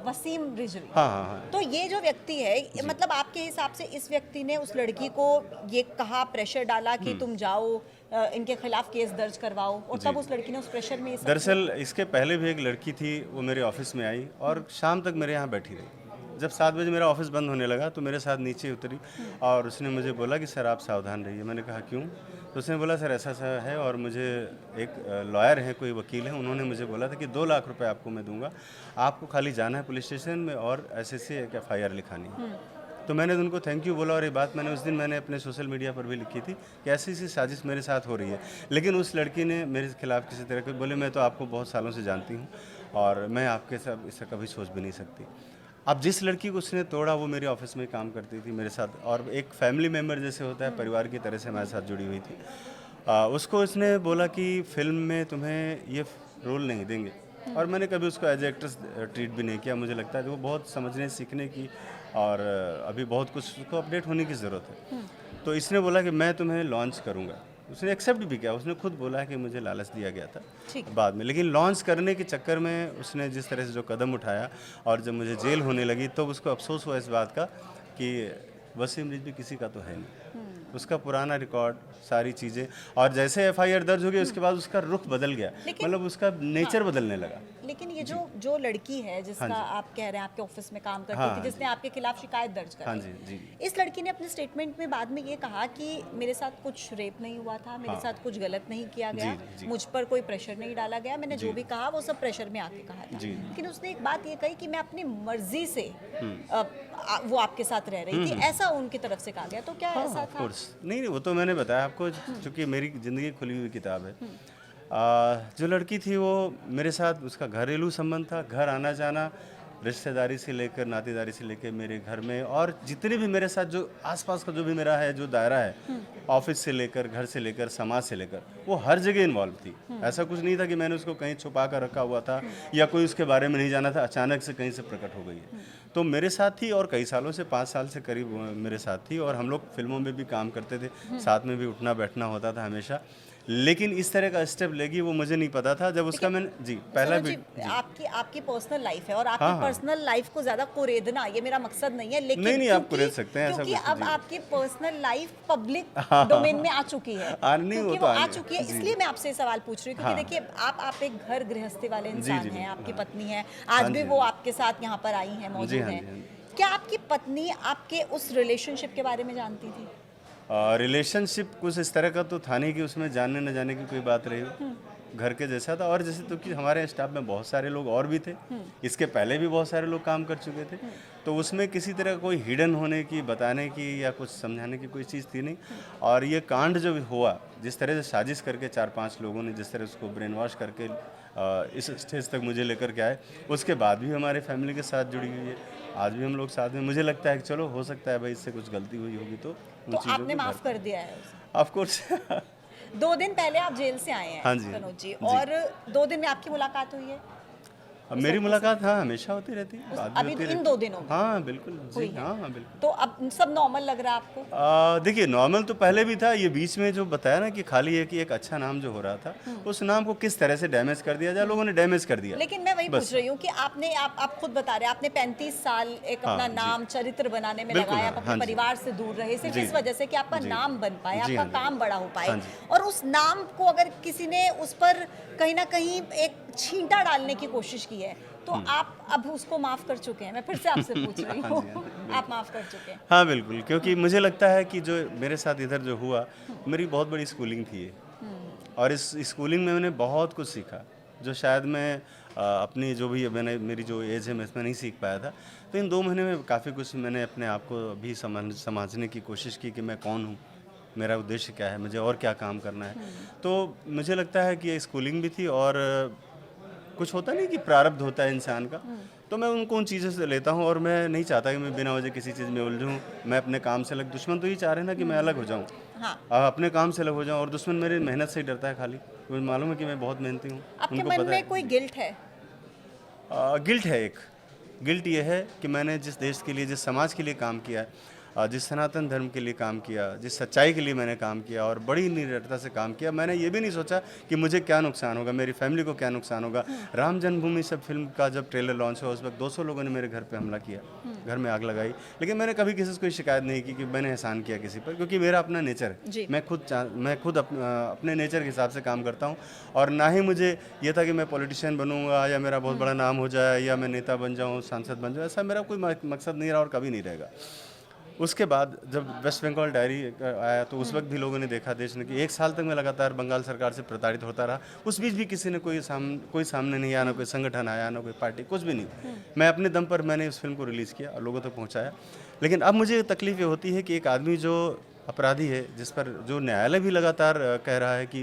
वसीम रिजवी। हाँ हाँ हाँ तो ये जो व्यक्ति है, मतलब आपके हिसाब से इस व्यक्ति ने उस लड़की को ये कहा, प्रेशर डाला कि तुम जाओ इनके खिलाफ केस दर्ज करवाओ, और तब उस लड़की ने उस प्रेशर में ये सब दरअसल इसके पहले भी एक लड़की थी, वो मेरे ऑफिस में आई और शाम तक मेरे यहाँ बैठी रही। जब 7 बजे मेरा ऑफिस बंद होने लगा तो मेरे साथ नीचे उतरी और उसने मुझे बोला कि सर आप सावधान रहिए। मैंने कहा क्यों? तो उसने बोला सर ऐसा ऐसा है, और मुझे एक लॉयर है, कोई वकील है, उन्होंने मुझे बोला था कि 2 लाख रुपए आपको मैं दूंगा, आपको खाली जाना है पुलिस स्टेशन में और ऐसे एक FIR लिखानी है। तो मैंने उनको थैंक यू बोला, और ये बात मैंने उस दिन मैंने अपने सोशल मीडिया पर भी लिखी थी कि ऐसी ऐसी साजिश मेरे साथ हो रही है। लेकिन उस लड़की ने मेरे खिलाफ़ किसी तरह के बोले, मैं तो आपको बहुत सालों से जानती हूँ और मैं आपके साथ इससे कभी सोच भी नहीं सकती। अब जिस लड़की को उसने तोड़ा वो मेरे ऑफिस में काम करती थी मेरे साथ, और एक फैमिली मेम्बर जैसे होता है, परिवार की तरह से हमारे साथ जुड़ी हुई थी। उसको उसने बोला कि फिल्म में तुम्हें ये रोल नहीं देंगे, और मैंने कभी उसको एज ए एक्ट्रेस ट्रीट भी नहीं किया। मुझे लगता है कि वो बहुत समझने सीखने की और अभी बहुत कुछ उसको अपडेट होने की ज़रूरत है। तो इसने बोला कि मैं तुम्हें लॉन्च करूँगा। उसने एक्सेप्ट भी किया, उसने खुद बोला कि मुझे लालच दिया गया था बाद में, लेकिन लॉन्च करने के चक्कर में उसने जिस तरह से जो कदम उठाया, और जब मुझे जेल होने लगी तो उसको अफसोस हुआ इस बात का कि वसीम रिजवी किसी का तो है नहीं। उसका पुराना रिकॉर्ड, सारी चीज़ें, और जैसे FIR दर्ज हो गई उसके बाद उसका रुख बदल गया, मतलब उसका नेचर बदलने लगा। लेकिन ये जो लड़की है जिसका आप कह रहे हैं आपके ऑफिस में काम करती थी, जिसने आपके खिलाफ शिकायत दर्ज कराई, जी। इस लड़की ने अपने स्टेटमेंट में बाद में ये कहा कि मेरे साथ कुछ रेप नहीं हुआ था, मेरे साथ कुछ गलत नहीं किया गया, मुझ पर कोई प्रेशर नहीं डाला गया, मैंने जो भी कहा वो सब प्रेशर में आके कहा था। लेकिन उसने एक बात ये कही कि मैं अपनी मर्जी से वो आपके साथ रह रही थी, ऐसा उनकी तरफ से कहा गया। तो क्या ऐसा था? नहीं, वो तो मैंने बताया आपको, चूँकि मेरी ज़िंदगी खुली हुई किताब है। जो लड़की थी वो मेरे साथ, उसका घरेलू संबंध था, घर आना जाना, रिश्तेदारी से लेकर नातेदारी से लेकर मेरे घर में, और जितने भी मेरे साथ जो आसपास का जो भी मेरा है, जो दायरा है, ऑफिस से लेकर, घर से लेकर, समाज से लेकर, वो हर जगह इन्वॉल्व थी। ऐसा कुछ नहीं था कि मैंने उसको कहीं छुपा कर रखा हुआ था या कोई उसके बारे में नहीं जाना था, अचानक से कहीं से प्रकट हो गई है। तो मेरे साथ थी, और कई सालों से, 5 साल से करीब मेरे साथ थी, और हम लोग फिल्मों में भी काम करते थे, साथ में भी उठना बैठना होता था हमेशा। लेकिन इस तरह का स्टेप लेगी वो मुझे नहीं पता था। जब उसका मैंने पहला भी आपकी पर्सनल लाइफ है, और आपकी पर्सनल लाइफ को ज्यादा कुरेदना ये मेरा मकसद नहीं है, लेकिन नहीं आप कुरेद सकते हैं, क्योंकि अब आपकी पर्सनल लाइफ पब्लिक डोमेन में आ चुकी है, क्योंकि वो आ चुकी है, इसलिए मैं आपसे सवाल पूछ रही हूँ। क्योंकि देखिए आप एक घर गृहस्थी वाले इंसान हैं, आपकी पत्नी है, आज भी वो आपके साथ यहाँ पर आई है, मौजूद है। क्या आपकी पत्नी आपके उस रिलेशनशिप के बारे में जानती थी? रिलेशनशिप कुछ इस तरह का तो था नहीं कि उसमें जानने न जाने की कोई बात रही हो, घर के जैसा था। और जैसे तो कि हमारे स्टाफ में बहुत सारे लोग और भी थे, इसके पहले भी बहुत सारे लोग काम कर चुके थे, तो उसमें किसी तरह कोई हिडन होने की, बताने की या कुछ समझाने की कोई चीज़ थी नहीं। और ये कांड जो हुआ, जिस तरह से साजिश करके 4-5 लोगों ने जिस तरह उसको ब्रेन वॉश करके इस स्टेज तक मुझे लेकर के आए, उसके बाद भी हमारे फैमिली के साथ जुड़ी हुई है, आज भी हम लोग साथ में। मुझे लगता है कि चलो हो सकता है भाई इससे कुछ गलती हुई होगी तो आपने माफ कर दिया है उसे? Of course. 2 दिन पहले आप जेल से आए हैं, हाँ जी, कनौज जी, और 2 दिन में आपकी मुलाकात हुई है? अब मेरी मुलाकात हमेशा होती रहती है, अभी इन 2 दिनों में? हाँ बिल्कुल जी, हाँ बिल्कुल। तो अब सब नॉर्मल लग रहा है आपको? देखिए नॉर्मल तो पहले भी था, ये बीच में जो बताया ना कि खाली है कि एक अच्छा नाम जो हो रहा था, उस नाम को किस तरह से डैमेज कर दिया जाए, लोगों ने डैमेज कर दिया। लेकिन मैं वही पूछ रही हूँ कि आप खुद बता रहे हैं, आपने 35 साल एक अपना नाम चरित्र बनाने में लगाया, आप अपने परिवार से दूर रहे सिर्फ इस वजह से कि आपका नाम बन पाए, आपका काम बड़ा हो पाए, और उस नाम को अगर किसी ने उस पर कहीं ना कहीं एक छींटा डालने की कोशिश की है, तो आप अब उसको माफ कर चुके हैं? मैं फिर से आपसे पूछ रही हूँ, आप माफ कर चुके हैं? हाँ बिल्कुल, क्योंकि मुझे लगता है कि जो मेरे साथ इधर जो हुआ, मेरी बहुत बड़ी स्कूलिंग थी ये, और इस स्कूलिंग में मैंने बहुत कुछ सीखा जो शायद मैं अपनी जो भी मेरी जो एज है मैं इसमें नहीं सीख पाया था। तो इन 2 महीने में काफ़ी कुछ मैंने अपने आप को भी समझने की कोशिश की कि मैं कौन हूँ, मेरा उद्देश्य क्या है, मुझे और क्या काम करना है। तो मुझे लगता है कि ये स्कूलिंग भी थी, और कुछ होता नहीं कि प्रारब्ध होता है इंसान का, तो मैं उन चीज़ों से लेता हूँ, और मैं नहीं चाहता कि मैं बिना वजह किसी चीज़ में उलझूँ। मैं अपने काम से अलग, दुश्मन तो ये चाह रहे हैं ना कि मैं अलग हो जाऊँ, अपने काम से अलग हो जाऊँ, और दुश्मन मेरी मेहनत से ही डरता है खाली। मुझे मालूम है कि मैं बहुत मेहनती हूँ, आपके मन में कोई गिल्ट है? गिल्ट है, एक गिल्ट ये है कि मैंने जिस देश के लिए, जिस समाज के लिए काम किया है, जिस सनातन धर्म के लिए काम किया, जिस सच्चाई के लिए मैंने काम किया और बड़ी निडरता से काम किया। मैंने ये भी नहीं सोचा कि मुझे क्या नुकसान होगा, मेरी फैमिली को क्या नुकसान होगा। राम जन्मभूमि सब फिल्म का जब ट्रेलर लॉन्च हुआ उस वक्त 200 लोगों ने मेरे घर पे हमला किया, घर में आग लगाई, लेकिन मैंने कभी किसी से कोई शिकायत नहीं की कि मैंने एहसान किया किसी पर, क्योंकि मेरा अपना नेचर है। मैं खुद अपने नेचर के हिसाब से काम करता हूँ और ना ही मुझे ये था कि मैं पॉलिटिशियन बनूंगा या मेरा बहुत बड़ा नाम हो जाए या मैं नेता बन जाऊँ, सांसद बन जाऊँ। ऐसा मेरा कोई मकसद नहीं रहा और कभी नहीं रहेगा। उसके बाद जब वेस्ट बंगाल डायरी आया तो उस वक्त भी लोगों ने देखा, देश ने, कि 1 साल तक मैं लगातार बंगाल सरकार से प्रताड़ित होता रहा। उस बीच भी किसी ने कोई सामने नहीं आया, ना कोई संगठन आया, ना कोई पार्टी, कुछ भी नहीं। मैं अपने दम पर मैंने उस फिल्म को रिलीज़ किया और लोगों तक पहुंचाया। लेकिन अब मुझे तकलीफ ये होती है कि एक आदमी जो अपराधी है, जिस पर जो न्यायालय भी लगातार कह रहा है कि